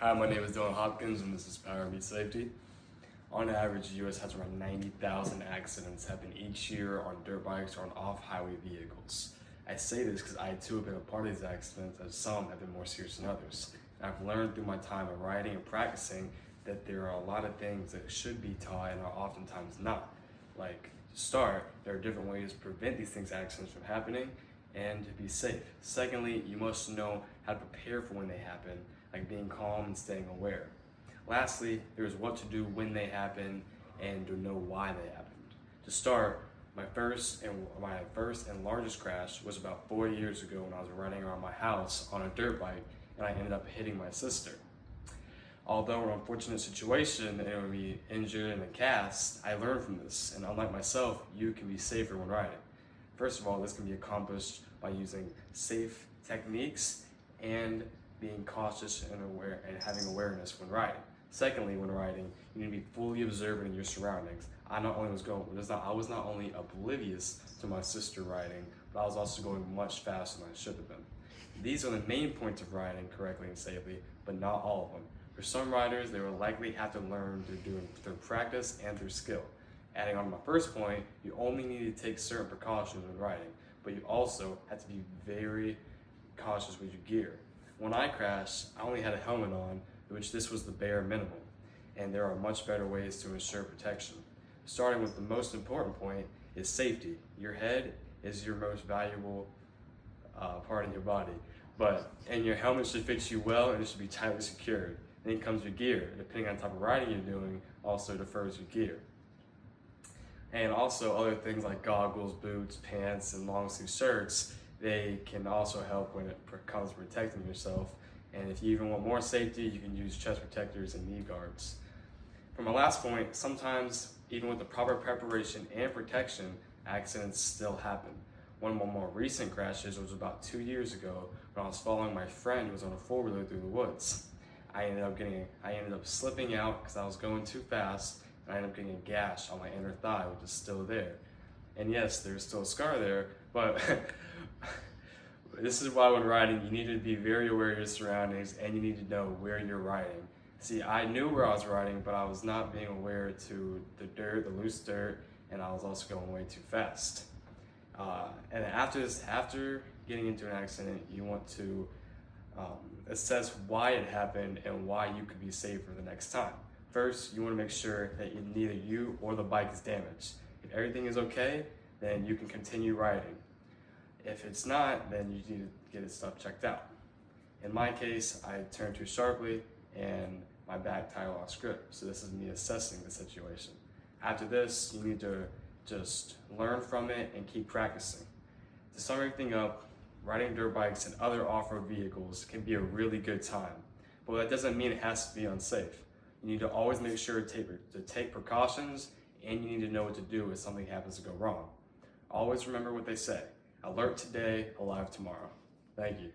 Hi, my name is Dylen Hopkins, and this is Power Meets Safety. On average, the U.S. has around 90,000 accidents happen each year on dirt bikes or on off-highway vehicles. I say this because I too have been a part of these accidents, as some have been more serious than others. And I've learned through my time of riding and practicing that there are a lot of things that should be taught and are oftentimes not. Like, to start, there are different ways to prevent these accidents from happening and to be safe. Secondly, you must know how to prepare for when they happen, like being calm and staying aware. Lastly, there's what to do when they happen and to know why they happened. To start, my first and largest crash was about 4 years ago when I was riding around my house on a dirt bike and I ended up hitting my sister. Although an unfortunate situation and it would be injured in a cast, I learned from this, and unlike myself, you can be safer when riding. First of all, this can be accomplished by using safe techniques and being cautious and aware and having awareness when riding. Secondly, when riding, you need to be fully observant in your surroundings. I was not only oblivious to my sister riding, but I was also going much faster than I should have been. These are the main points of riding correctly and safely, but not all of them. For some riders, they will likely have to learn through practice and through skill. Adding on to my first point, you only need to take certain precautions when riding, but you also have to be very cautious with your gear. When I crashed, I only had a helmet on, which this was the bare minimum, and there are much better ways to ensure protection. Starting with the most important point is safety. Your head is your most valuable part in your body, and your helmet should fit you well and it should be tightly secured. Then comes your gear. Depending on the type of riding you're doing, also defers your gear. And also other things like goggles, boots, pants, and long sleeve shirts, they can also help when it comes to protecting yourself. And if you even want more safety, you can use chest protectors and knee guards. For my last point, sometimes even with the proper preparation and protection, accidents still happen. One of my more recent crashes was about 2 years ago when I was following my friend who was on a four-wheeler through the woods. I ended up slipping out because I was going too fast, and I ended up getting a gash on my inner thigh, which is still there. And yes, there's still a scar there, but this is why when riding, you need to be very aware of your surroundings and you need to know where you're riding. See, I knew where I was riding, but I was not being aware to the loose dirt, and I was also going way too fast. And after getting into an accident, you want to assess why it happened and why you could be safer the next time. First, you want to make sure that neither you or the bike is damaged. If everything is okay, then you can continue riding. If it's not, then you need to get its stuff checked out. In my case, I turned too sharply and my back tire lost grip. So this is me assessing the situation. After this, you need to just learn from it and keep practicing. To sum everything up, riding dirt bikes and other off-road vehicles can be a really good time, but that doesn't mean it has to be unsafe. You need to always make sure to take precautions, and you need to know what to do if something happens to go wrong. Always remember what they say: alert today, alive tomorrow. Thank you.